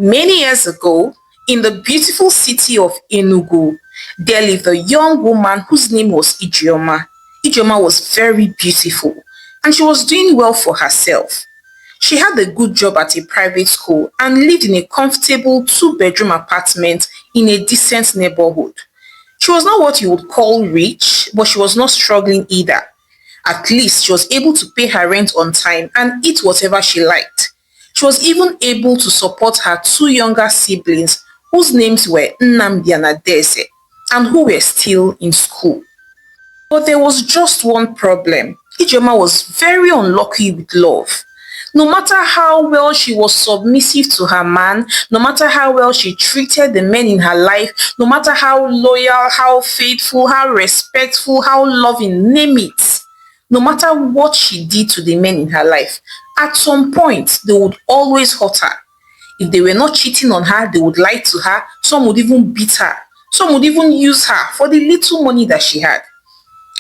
Many years ago, in the beautiful city of Enugu, there lived a young woman whose name was Ijeoma. Ijeoma was very beautiful and she was doing well for herself. She had a good job at a private school and lived in a comfortable two-bedroom apartment in a decent neighborhood. She was not what you would call rich, but she was not struggling either. At least she was able to pay her rent on time and eat whatever she liked. She was even able to support her two younger siblings whose names were Nnamdi and Adese and who were still in school. But there was just one problem. Ijeoma was very unlucky with love. No matter how well she was submissive to her man, no matter how well she treated the men in her life, no matter how loyal, how faithful, how respectful, how loving, name it, no matter what she did to the men in her life, at some point they would always hurt her. If they were not cheating on her, they would lie to her. Some would even beat her. Some would even use her for the little money that she had.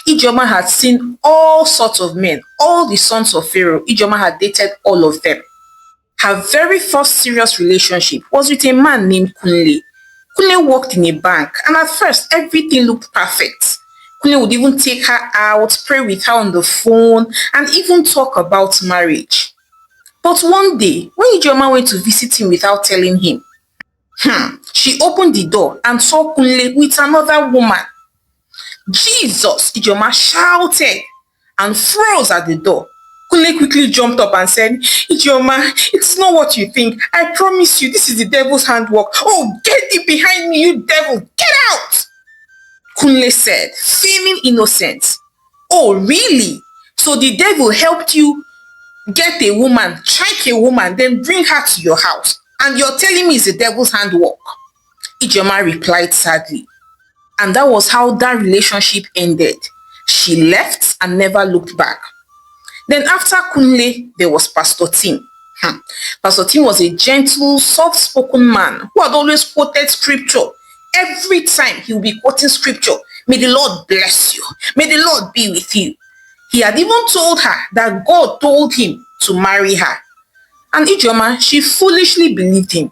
Ijeoma had seen all sorts of men, all the sons of Pharaoh. Ijeoma had dated all of them. Her very first serious relationship was with a man named Kunle. Kunle worked in a bank, and at first everything looked perfect. Kunle would even take her out, pray with her on the phone, and even talk about marriage. But one day, when Ijeoma went to visit him without telling him, she opened the door and saw Kunle with another woman. Jesus! Ijeoma shouted and froze at the door. Kunle quickly jumped up and said, Ijeoma, it's not what you think. I promise you, this is the devil's handwork. Oh, get it behind me, you devil! Get out! Kunle said, feigning innocence. Oh, really? So the devil helped you get a woman, strike a woman, then bring her to your house, and you're telling me it's the devil's handwork? Ijeoma replied sadly. And that was how that relationship ended. She left and never looked back. Then after Kunle, there was Pastor Tim. Pastor Tim was a gentle, soft-spoken man who had always quoted scripture. Every time he would be quoting scripture, may the Lord bless you. May the Lord be with you. He had even told her that God told him to marry her. And Ijeoma, she foolishly believed him.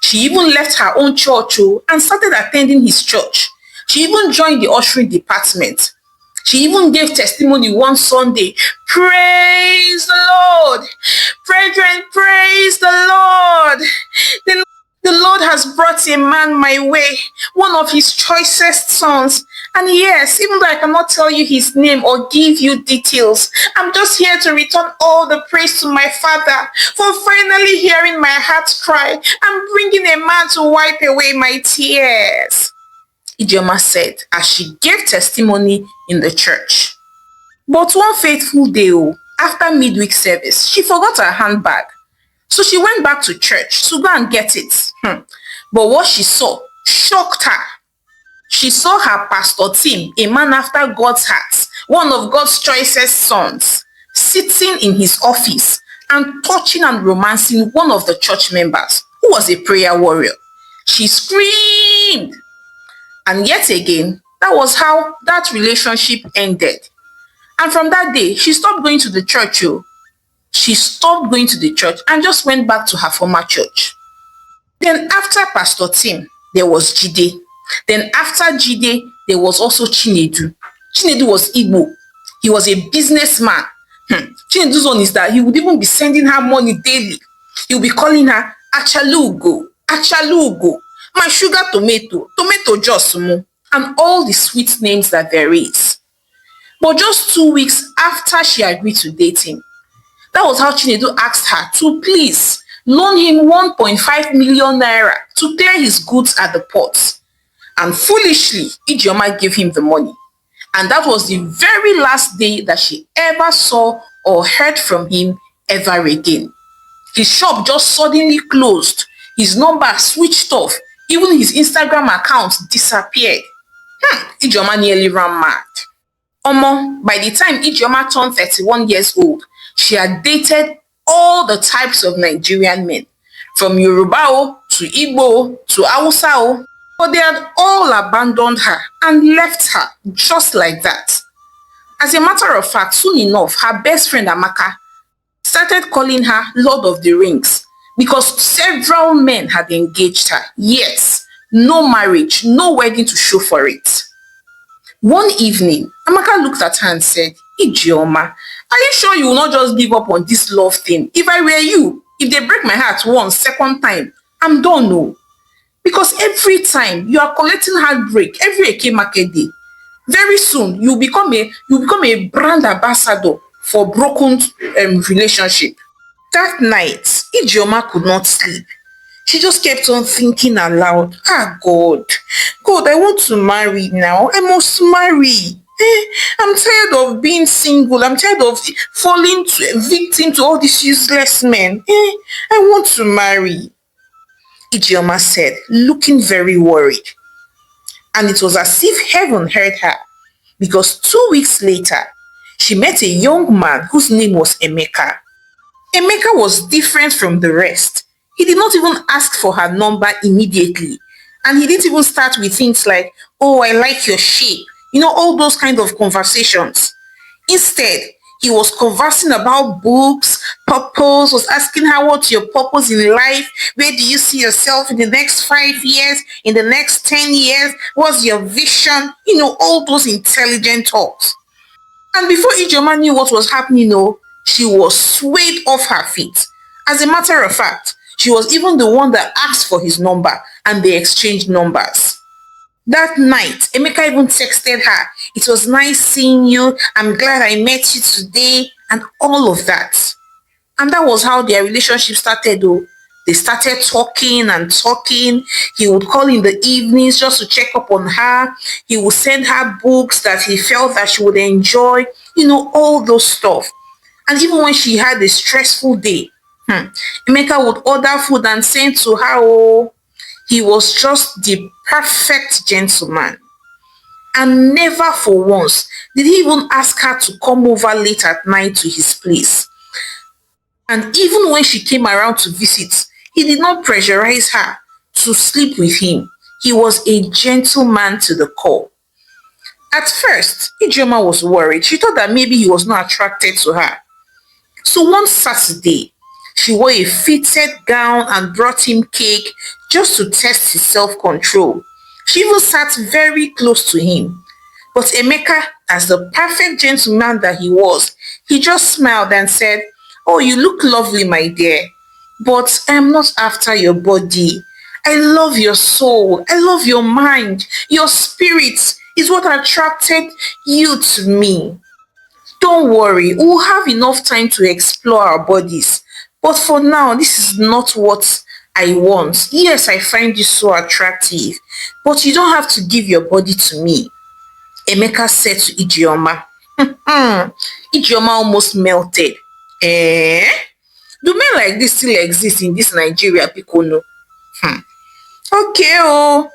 She even left her own church and started attending his church. She even joined the ushering department. She even gave testimony one Sunday. Praise the Lord. Brethren, praise the Lord. The Lord has brought a man my way, one of his choicest sons. And yes, even though I cannot tell you his name or give you details, I'm just here to return all the praise to my Father for finally hearing my heart cry and bringing a man to wipe away my tears. Ijeoma said as she gave testimony in the church. But one fateful day, after midweek service, she forgot her handbag. So she went back to church to go and get it. But what she saw shocked her. She saw her Pastor Tim, a man after God's heart, one of God's choicest sons, sitting in his office and touching and romancing one of the church members, who was a prayer warrior. She screamed. And yet again, that was how that relationship ended. And from that day, she stopped going to the church. She stopped going to the church and just went back to her former church. Then after Pastor Tim, there was Jide. Then after Jide, there was also Chinedu. Chinedu was Igbo. He was a businessman. Chinedu's one is that he would even be sending her money daily. He would be calling her Achalugo, Achalugo, my sugar tomato, tomato josumo, and all the sweet names that there is. But just 2 weeks after she agreed to date him, that was how Chinedu asked her to please loan him 1.5 million naira to clear his goods at the port. And foolishly, Ijeoma gave him the money. And that was the very last day that she ever saw or heard from him ever again. His shop just suddenly closed. His number switched off. Even his Instagram account disappeared. Ijeoma nearly ran mad. By the time Ijeoma turned 31 years old, she had dated all the types of Nigerian men, from Yoruba to Igbo to Hausa, but they had all abandoned her and left her just like that. As a matter of fact, soon enough, her best friend Emeka started calling her Lord of the Rings because several men had engaged her. Yet, no marriage, no wedding to show for it. One evening, Amaka looked at her and said, Ijeoma, are you sure you will not just give up on this love thing? If I were you, if they break my heart once, second time, I'm done, no. Because every time you are collecting heartbreak, every Eke market day, very soon you become a brand ambassador for broken relationship. That night, Ijeoma could not sleep. She just kept on thinking aloud, God, I want to marry now. I must marry. I'm tired of being single. I'm tired of falling victim to all these useless men. I want to marry, Ijeoma said, looking very worried. And it was as if heaven heard her, because 2 weeks later, she met a young man whose name was Emeka. Emeka was different from the rest. He did not even ask for her number immediately. And he didn't even start with things like, oh, I like your shape. All those kind of conversations. Instead, he was conversing about books, purpose, was asking her what's your purpose in life? Where do you see yourself in the next 5 years, in the next 10 years? What's your vision? All those intelligent talks. And before Ijeoma knew what was happening, she was swayed off her feet. As a matter of fact, she was even the one that asked for his number and they exchanged numbers. That night, Emeka even texted her, it was nice seeing you, I'm glad I met you today, and all of that. And that was how their relationship started, though. They started talking and talking. He would call in the evenings just to check up on her. He would send her books that he felt that she would enjoy, all those stuff. And even when she had a stressful day, Emeka would order food and send to her. Oh, he was just the perfect gentleman. And never for once did he even ask her to come over late at night to his place. And even when she came around to visit, he did not pressurize her to sleep with him. He was a gentleman to the core. At first, Ijeoma was worried. She thought that maybe he was not attracted to her. So one Saturday, she wore a fitted gown and brought him cake just to test his self-control. She even sat very close to him. But Emeka, as the perfect gentleman that he was, he just smiled and said, oh, you look lovely, my dear, but I am not after your body. I love your soul. I love your mind. Your spirit is what attracted you to me. Don't worry, we'll have enough time to explore our bodies. But for now, this is not what I want. Yes, I find you so attractive, but you don't have to give your body to me, Emeka said to Ijeoma. Ijeoma almost melted. Eh? Do men like this still exist in this Nigeria, Picono? Okay, oh.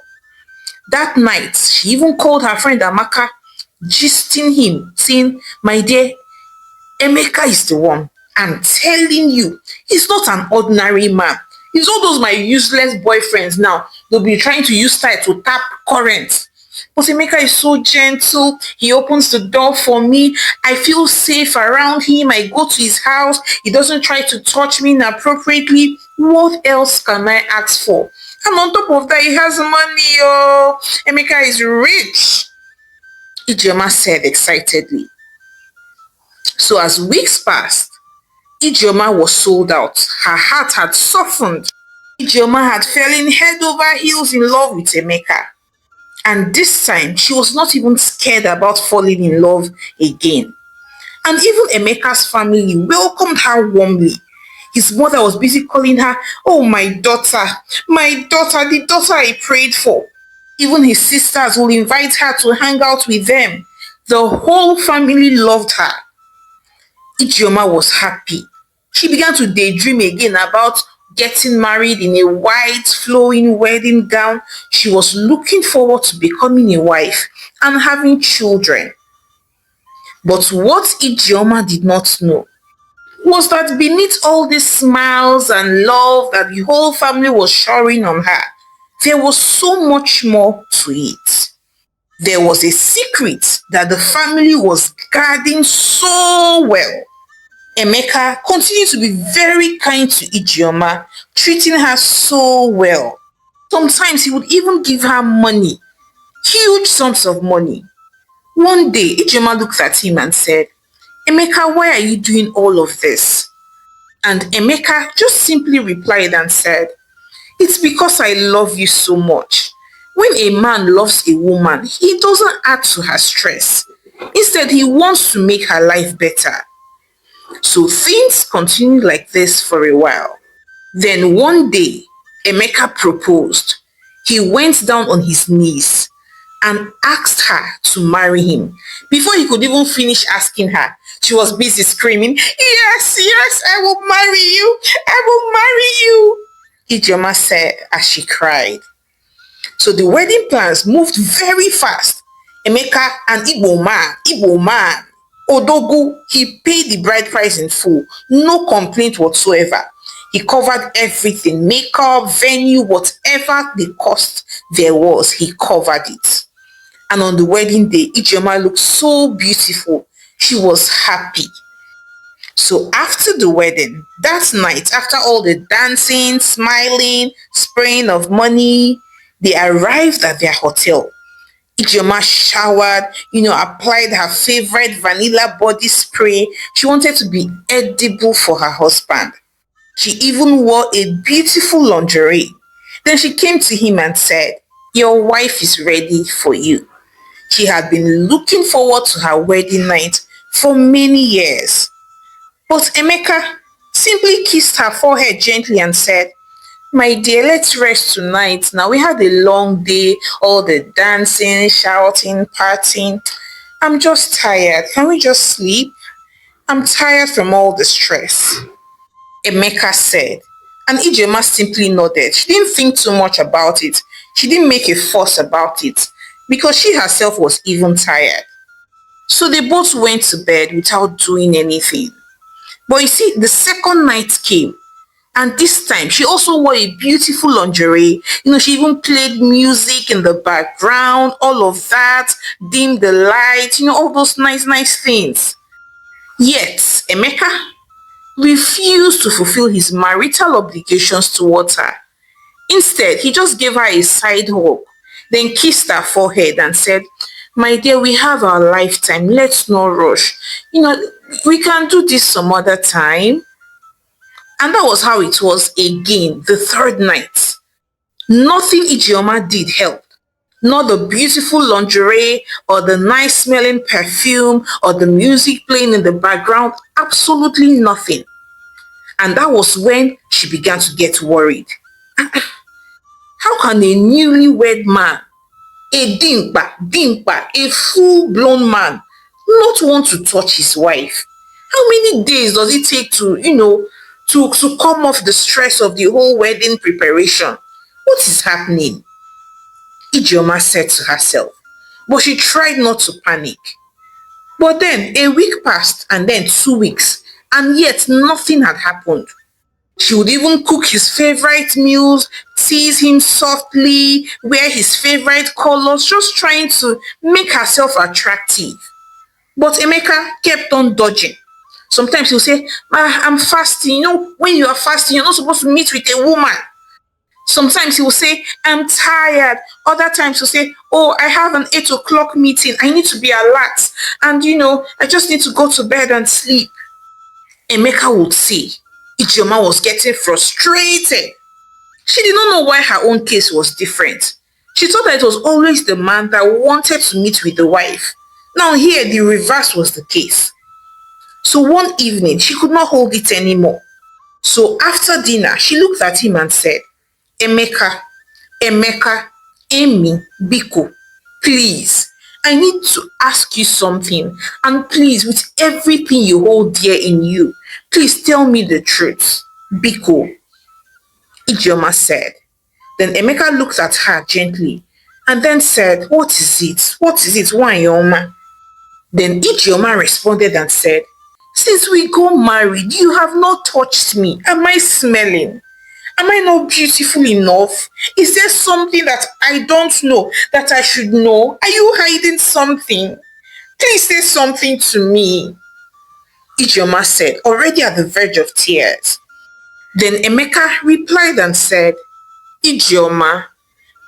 That night, she even called her friend Amaka, gisting him, saying, my dear, Emeka is the one. I'm telling you, he's not an ordinary man. He's all those my useless boyfriends now. They'll be trying to use style to tap current. But Emeka is so gentle. He opens the door for me. I feel safe around him. I go to his house. He doesn't try to touch me inappropriately. What else can I ask for? And on top of that, he has money. Oh, Emeka is rich, Ijeoma said excitedly. So as weeks passed, Ijeoma was sold out. Her heart had softened. Ijeoma had fallen head over heels in love with Emeka. And this time, she was not even scared about falling in love again. And even Emeka's family welcomed her warmly. His mother was busy calling her, oh, my daughter, the daughter I prayed for. Even his sisters will invite her to hang out with them. The whole family loved her. Ijeoma was happy. She began to daydream again about getting married in a white flowing wedding gown. She was looking forward to becoming a wife and having children. But what Ijeoma did not know was that beneath all these smiles and love that the whole family was showering on her, there was so much more to it. There was a secret that the family was guarding so well. Emeka continued to be very kind to Ijeoma, treating her so well. Sometimes he would even give her money, huge sums of money. One day, Ijeoma looked at him and said, Emeka, why are you doing all of this? And Emeka just simply replied and said, it's because I love you so much. When a man loves a woman, he doesn't add to her stress. Instead, he wants to make her life better. So things continued like this for a while. Then one day, Emeka proposed. He went down on his knees and asked her to marry him. Before he could even finish asking her, she was busy screaming, yes, yes, I will marry you. I will marry you. Ijeoma said as she cried. So the wedding plans moved very fast. Emeka, an Igbo man, Odogu, he paid the bride price in full. No complaint whatsoever. He covered everything, makeup, venue, whatever the cost there was, he covered it. And on the wedding day, Ijeoma looked so beautiful. She was happy. So after the wedding, that night, after all the dancing, smiling, spraying of money, they arrived at their hotel. Ijeoma showered, applied her favorite vanilla body spray. She wanted to be edible for her husband. She even wore a beautiful lingerie. Then she came to him and said, your wife is ready for you. She had been looking forward to her wedding night for many years. But Emeka simply kissed her forehead gently and said, my dear, let's rest tonight. Now we had a long day, all the dancing, shouting, partying. I'm just tired. Can we just sleep? I'm tired from all the stress. Emeka said, and Ijeoma simply nodded. She didn't think too much about it. She didn't make a fuss about it because she herself was even tired. So they both went to bed without doing anything. But you see, the second night came, and this time she also wore a beautiful lingerie. She even played music in the background, all of that, dimmed the lights, all those nice, nice things. Yet, Emeka refused to fulfill his marital obligations towards her. Instead, he just gave her a side hug, then kissed her forehead and said, my dear, we have our lifetime. Let's not rush. We can do this some other time. And that was how it was again, the third night. Nothing Ijeoma did helped. Not the beautiful lingerie or the nice smelling perfume or the music playing in the background. Absolutely nothing. And that was when she began to get worried. How can a newlywed man, a full-blown man, not want to touch his wife? How many days does it take to come off the stress of the whole wedding preparation? What is happening? Ijeoma said to herself, but she tried not to panic. But then a week passed and then 2 weeks, and yet nothing had happened. She would even cook his favorite meals, tease him softly, wear his favorite colors, just trying to make herself attractive. But Emeka kept on dodging. Sometimes he'll say, I'm fasting. When you are fasting, you're not supposed to meet with a woman. Sometimes he will say, I'm tired. Other times he'll say, oh, I have an 8 o'clock meeting. I need to be alert. And, I just need to go to bed and sleep. Emeka would say, Ijeoma was getting frustrated. She did not know why her own case was different. She thought that it was always the man that wanted to meet with the wife. Now here, the reverse was the case. So one evening, she could not hold it anymore. So after dinner, she looked at him and said, Emeka, Amy, Biko, please, I need to ask you something. And please, with everything you hold dear in you, please tell me the truth. Biko, Ijeoma said. Then Emeka looked at her gently and then said, what is it? What is it, Ijeoma? Then Ijeoma responded and said, since we got married, you have not touched me. Am I smelling? Am I not beautiful enough? Is there something that I don't know that I should know? Are you hiding something? Please say something to me. Ijeoma said, already at the verge of tears. Then Emeka replied and said, Ijeoma,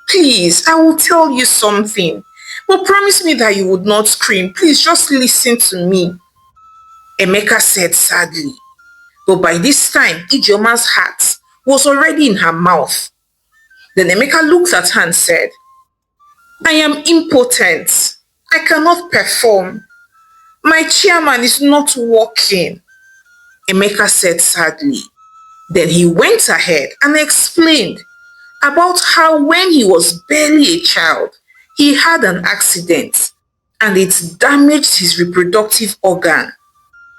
please, I will tell you something. But promise me that you would not scream. Please just listen to me. Emeka said sadly. But by this time, Ijeoma's heart was already in her mouth. Then Emeka looked at her and said, I am impotent. I cannot perform. My chairman is not working. Emeka said sadly. Then he went ahead and explained about how when he was barely a child, he had an accident and it damaged his reproductive organ.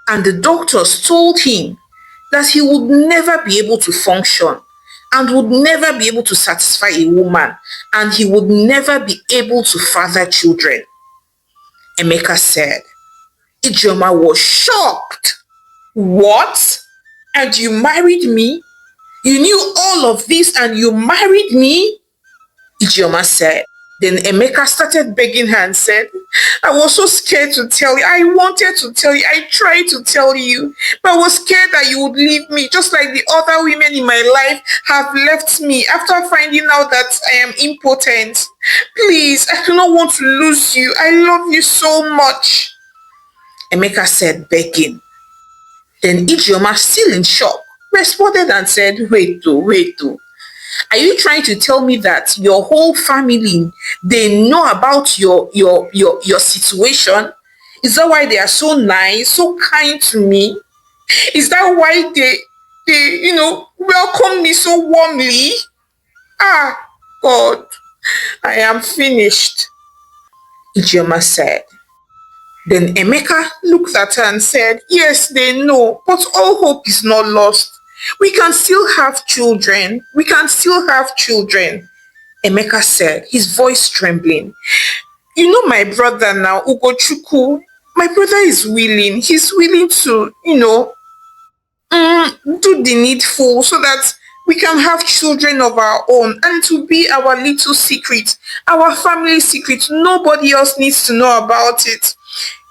And the doctors told him that he would never be able to function and would never be able to satisfy a woman and he would never be able to father children. Emeka said. Ijeoma was shocked. What? And you married me? You knew all of this and you married me? Ijeoma said. Then Emeka started begging her and said, I was so scared to tell you. I wanted to tell you. I tried to tell you. But I was scared that you would leave me, just like the other women in my life have left me after finding out that I am impotent. Please, I do not want to lose you. I love you so much. Emeka said, begging. Then Ijeoma, still in shock, responded and said, wait. Are you trying to tell me that your whole family, they know about your situation? Is that why they are so nice, so kind to me? Is that why they welcome me so warmly? Ah, God, I am finished, Ijeoma said. Then Emeka looked at her and said, yes, they know, but all hope is not lost. We can still have children. Emeka said, his voice trembling. You know my brother now, Ugochukwu. My brother is willing. He's willing to, do the needful so that we can have children of our own and to be our little secret, our family secret. Nobody else needs to know about it.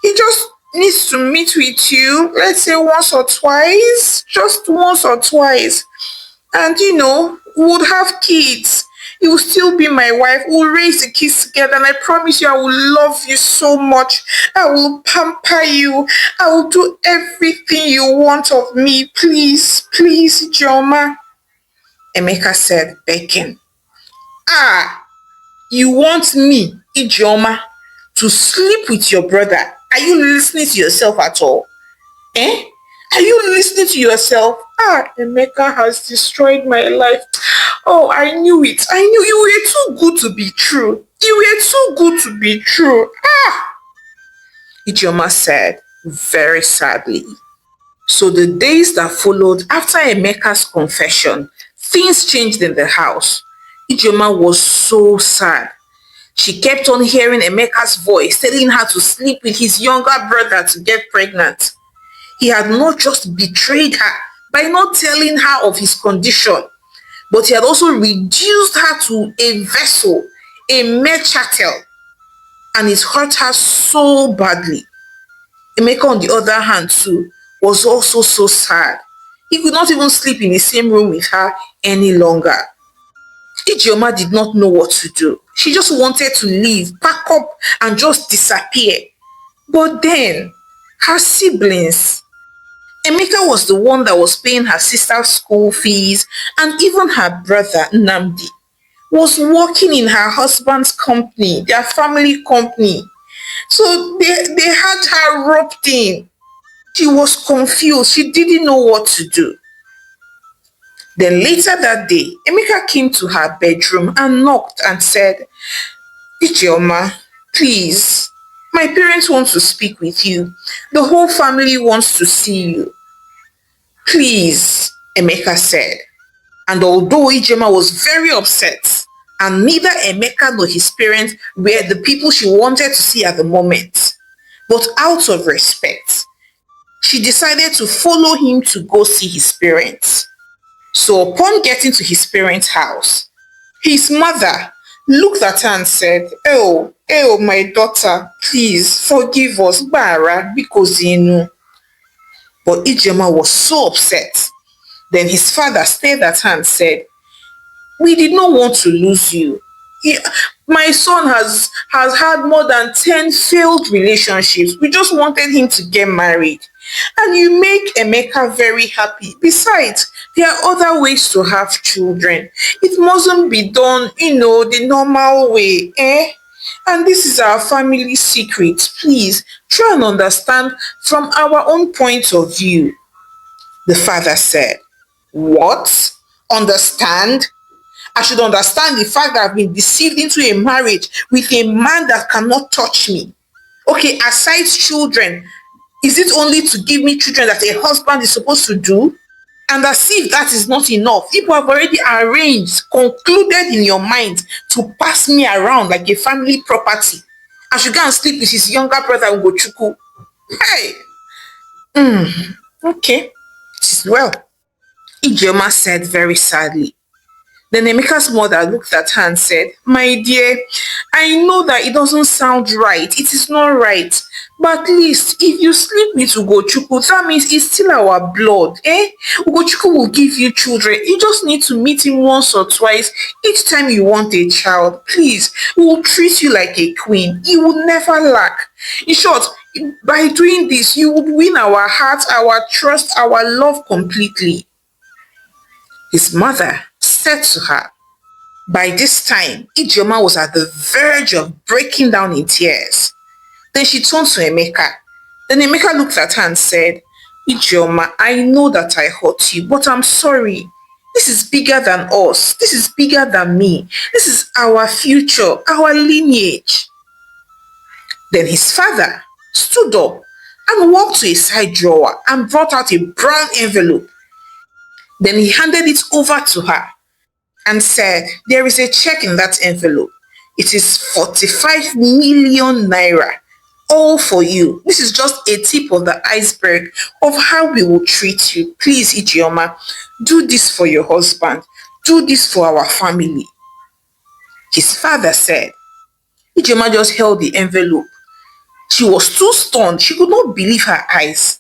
He just needs to meet with you, let's say once or twice, just once or twice. And we would have kids. You will still be my wife. We'll raise the kids together. And I promise you, I will love you so much. I will pamper you. I will do everything you want of me. Please, Ijeoma. Emeka said, begging. Ah, you want me, Ijeoma, to sleep with your brother? Are you listening to yourself at all? Are you listening to yourself? Ah, Emeka has destroyed my life. Oh, I knew it. I knew you were too good to be true. Ah, Ijeoma said very sadly. So the days that followed after Emeka's confession, things changed in the house. Ijeoma was so sad. She kept on hearing Emeka's voice telling her to sleep with his younger brother to get pregnant. He had not just betrayed her by not telling her of his condition, but he had also reduced her to a vessel, a mere chattel, and it hurt her so badly. Emeka, on the other hand, too, was also so sad. He could not even sleep in the same room with her any longer. Ijeoma did not know what to do. She just wanted to leave, pack up, and just disappear. But then, her siblings, Emeka was the one that was paying her sister's school fees, and even her brother, Nnamdi, was working in her husband's company, their family company. So they had her roped in. She was confused. She didn't know what to do. Then later that day, Emeka came to her bedroom and knocked and said, Ijeoma, please, my parents want to speak with you. The whole family wants to see you. Please, Emeka said. And although Ijeoma was very upset, and neither Emeka nor his parents were the people she wanted to see at the moment, but out of respect, she decided to follow him to go see his parents. So upon getting to his parents' house, his mother looked at her and said, Oh, my daughter, please forgive us, Bara, because you know. But Ijeoma was so upset. Then his father stared at her and said, we did not want to lose you. He, my son has had more than 10 failed relationships. We just wanted him to get married. And you make Emeka very happy. Besides, there are other ways to have children. It mustn't be done, the normal way, eh? And this is our family secret. Please try and understand from our own point of view. The father said, what? Understand? I should understand the fact that I've been deceived into a marriage with a man that cannot touch me. Okay, aside children, is it only to give me children that a husband is supposed to do? And as if that is not enough, people have already arranged, concluded in your mind to pass me around like a family property. I should go and sleep with his younger brother Ugochukwu. Hey, okay, it is well. Ijeoma said very sadly. Then Emeka's mother looked at her and said, my dear, I know that it doesn't sound right. It is not right. But at least if you sleep with Ugochukwu, that means it's still our blood. Ugochukwu will give you children. You just need to meet him once or twice each time you want a child. Please, we will treat you like a queen. You will never lack. In short, by doing this, you would win our hearts, our trust, our love completely. His mother said to her. By this time, Ijeoma was at the verge of breaking down in tears. Then she turned to Emeka. Then Emeka looked at her and said, Ijeoma, I know that I hurt you, but I'm sorry. This is bigger than us. This is bigger than me. This is our future, our lineage. Then his father stood up and walked to a side drawer and brought out a brown envelope. Then he handed it over to her and said, there is a check in that envelope. It is 45 million naira. All for you. This is just a tip of the iceberg of how we will treat you. Please, Ijeoma, do this for your husband. Do this for our family. His father said. Ijeoma just held the envelope. She was too stunned. She could not believe her eyes.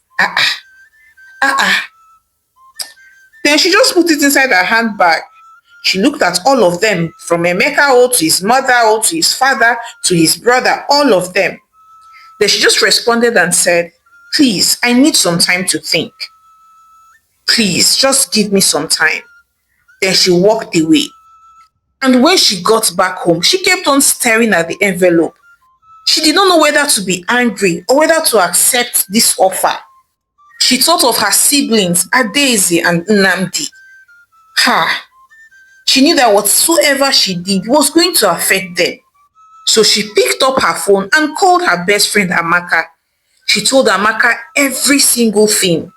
Then she just put it inside her handbag. She looked at all of them, from Emeka to his mother to his father to his brother, all of them. Then she just responded and said, please, I need some time to think. Please, just give me some time. Then she walked away. And when she got back home, she kept on staring at the envelope. She did not know whether to be angry or whether to accept this offer. She thought of her siblings, Adaeze and Nnamdi. She knew that whatsoever she did was going to affect them. So she picked up her phone and called her best friend Amaka. She told Amaka every single thing,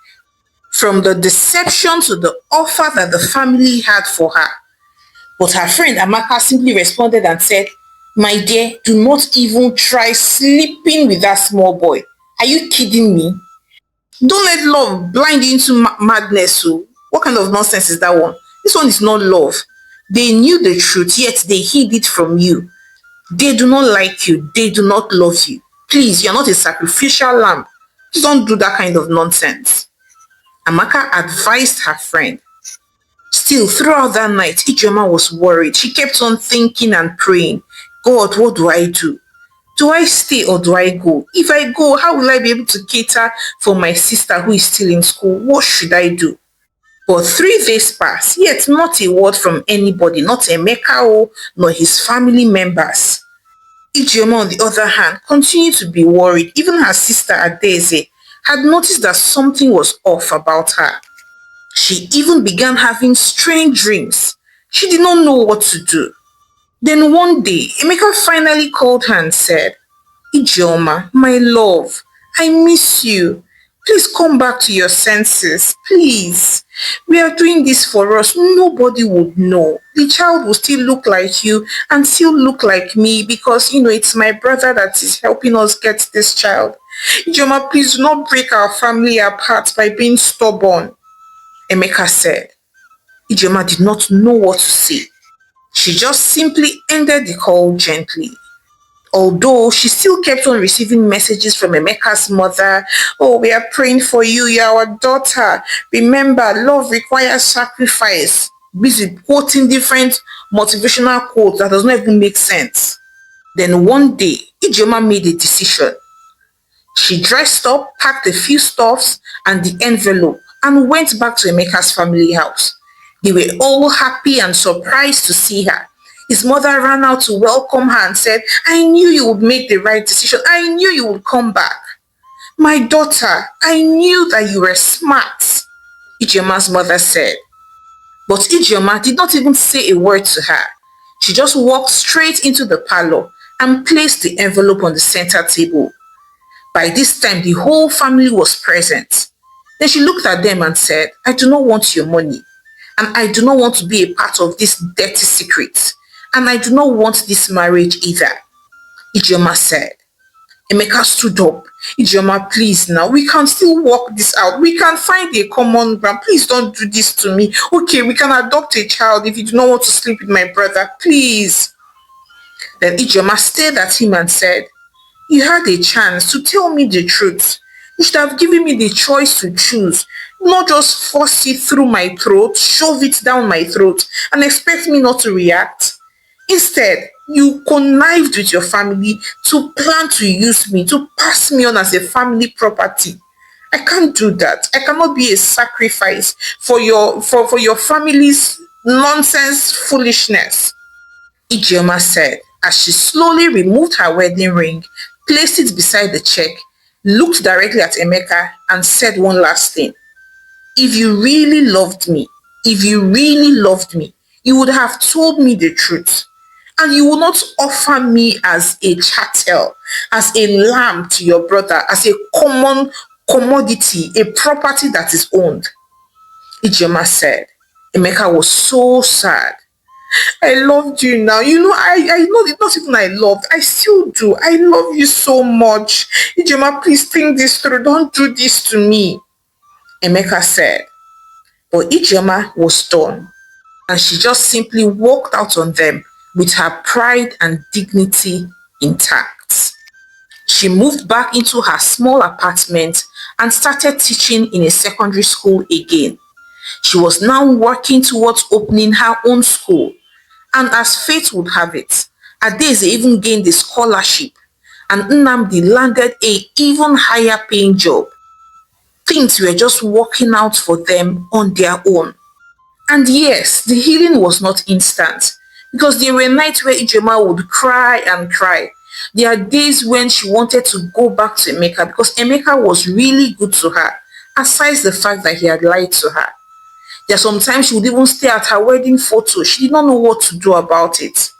from the deception to the offer that the family had for her. But her friend Amaka simply responded and said, my dear, do not even try sleeping with that small boy. Are you kidding me? Don't let love blind you into madness. So what kind of nonsense is that one? This one is not love. They knew the truth, yet they hid it from you. They do not like you. They do not love you. Please, you're not a sacrificial lamb. Please don't do that kind of nonsense. Amaka advised her friend. Still, throughout that night, Ijeoma was worried. She kept on thinking and praying, God, what do I do? Do I stay or do I go? If I go, how will I be able to cater for my sister who is still in school? What should I do? But 3 days passed, yet not a word from anybody, not Emeka nor his family members. Ijeoma, on the other hand, continued to be worried. Even her sister Adaeze had noticed that something was off about her. She even began having strange dreams. She did not know what to do. Then one day, Emeka finally called her and said, Ijeoma, my love, I miss you. Please come back to your senses. Please. We are doing this for us. Nobody would know. The child will still look like you and still look like me because, it's my brother that is helping us get this child. Ijeoma, please do not break our family apart by being stubborn. Emeka said. Ijeoma did not know what to say. She just simply ended the call gently. Although she still kept on receiving messages from Emeka's mother. Oh, we are praying for you. You're our daughter. Remember, love requires sacrifice. Busy quoting different motivational quotes that does not even make sense. Then one day, Ijeoma made a decision. She dressed up, packed a few stuffs and the envelope, and went back to Emeka's family house. They were all happy and surprised to see her. His mother ran out to welcome her and said, I knew you would make the right decision. I knew you would come back. My daughter, I knew that you were smart, Ijeoma's mother said. But Ijeoma did not even say a word to her. She just walked straight into the parlor and placed the envelope on the center table. By this time, the whole family was present. Then she looked at them and said, I do not want your money. And I do not want to be a part of this dirty secret. And I do not want this marriage either. Ijeoma said. Emeka stood up. Ijeoma, please now, we can still work this out. We can find a common ground. Please don't do this to me. Okay, we can adopt a child if you do not want to sleep with my brother. Please. Then Ijeoma stared at him and said, you had a chance to tell me the truth. You should have given me the choice to choose, not just force it through my throat, shove it down my throat, and expect me not to react. Instead, you connived with your family to plan to use me, to pass me on as a family property. I can't do that. I cannot be a sacrifice for your family's nonsense foolishness. Ijeoma said as she slowly removed her wedding ring, placed it beside the check, looked directly at Emeka and said one last thing. If you really loved me, you would have told me the truth. And you will not offer me as a chattel, as a lamb to your brother, as a common commodity, a property that is owned. Ijeoma said. Emeka was so sad. I loved you now. I know it's not even I loved. I still do. I love you so much. Ijeoma, please think this through. Don't do this to me. Emeka said. But Ijeoma was done. And she just simply walked out on them with her pride and dignity intact. She moved back into her small apartment and started teaching in a secondary school again. She was now working towards opening her own school. And as fate would have it, Adaeze even gained a scholarship and Nnamdi landed a even higher paying job. Things were just working out for them on their own. And yes, the healing was not instant because there were nights where Ijeoma would cry and cry. There are days when she wanted to go back to Emeka because Emeka was really good to her, aside the fact that he had lied to her. There are sometimes she would even stay at her wedding photo. She did not know what to do about it.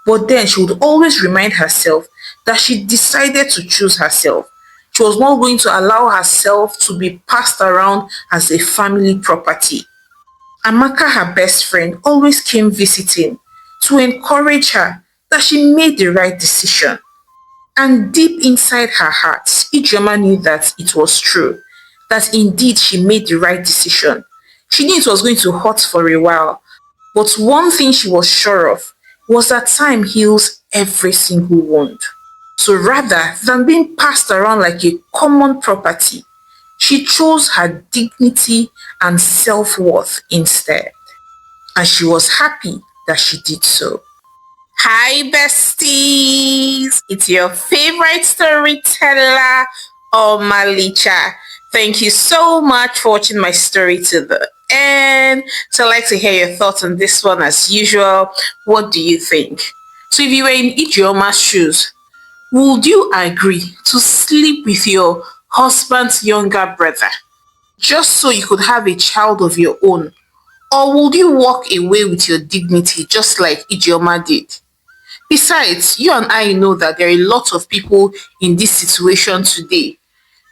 But then she would always remind herself that she decided to choose herself. She was not going to allow herself to be passed around as a family property. Amaka, her best friend, always came visiting to encourage her that she made the right decision. And deep inside her heart, Ijeoma knew that it was true, that indeed she made the right decision. She knew it was going to hurt for a while, but one thing she was sure of was that time heals every single wound. So rather than being passed around like a common property, she chose her dignity and self-worth instead. And she was happy that she did so. Hi besties! It's your favorite storyteller, Omalicha. Thank you so much for watching my story to the end. So I'd like to hear your thoughts on this one as usual. What do you think? So if you were in Ijeoma's shoes, would you agree to sleep with your husband's younger brother just so you could have a child of your own? Or would you walk away with your dignity just like Ijeoma did? Besides, you and I know that there are a lot of people in this situation today.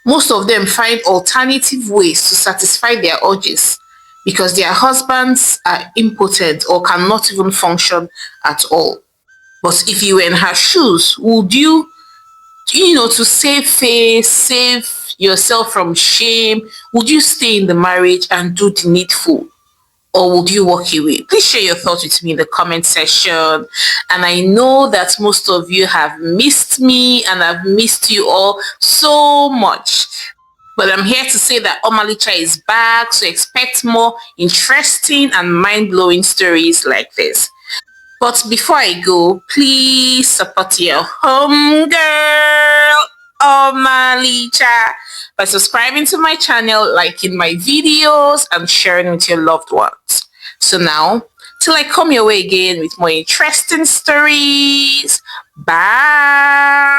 Most of them find alternative ways to satisfy their urges because their husbands are impotent or cannot even function at all. But if you were in her shoes, would you, to save face, save yourself from shame, would you stay in the marriage and do the needful? or would you walk away? Please share your thoughts with me in the comment section. And I know that most of you have missed me and I've missed you all so much. But I'm here to say that Omalicha is back, so expect more interesting and mind-blowing stories like this. But before I go, please support your home girl, Omalicha, by subscribing to my channel, liking my videos, and sharing with your loved ones. So now, till I come your way again with more interesting stories, bye!